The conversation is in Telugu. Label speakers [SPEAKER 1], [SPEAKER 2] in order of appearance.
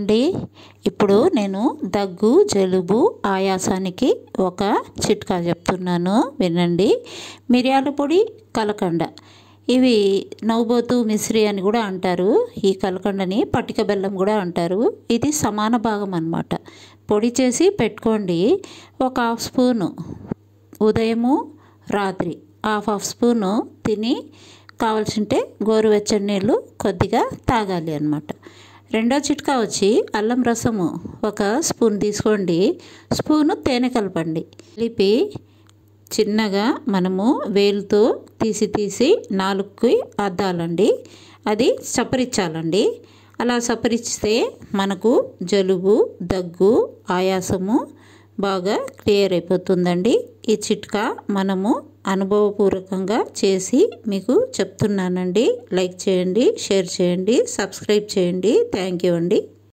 [SPEAKER 1] అండి. ఇప్పుడు నేను దగ్గు, జలుబు, ఆయాసానికి ఒక చిట్కా చెప్తున్నాను, వినండి. మిరియాల పొడి, కలకండ, ఇవి నవ్వుబోతు మిశ్రీ అని కూడా అంటారు. ఈ కలకండని పటిక బెల్లం కూడా అంటారు. ఇది సమాన భాగం అన్నమాట. పొడి చేసి పెట్టుకోండి. ఒక హాఫ్ స్పూను ఉదయము, రాత్రి హాఫ్ స్పూను తిని కావాల్సింటే గోరువెచ్చని నీళ్ళు కొద్దిగా తాగాలి అన్నమాట. రెండో చిట్కా వచ్చి అల్లం రసము ఒక స్పూన్ తీసుకోండి. స్పూను తేనె కలపండి. కలిపి చిన్నగా మనము వేలుతో తీసి నాలుగుకి అద్దాలండి. అది సపరించాలండి. అలా సపరిస్తే మనకు జలుబు, దగ్గు, ఆయాసము బాగా క్లియర్ అయిపోతుందండి. ఈ చిట్కా మనము అనుభవపూర్వకంగా చేసి మీకు చెప్తున్నానండి. లైక్ చేయండి, షేర్ చేయండి, సబ్స్క్రైబ్ చేయండి. థ్యాంక్ యూ అండి.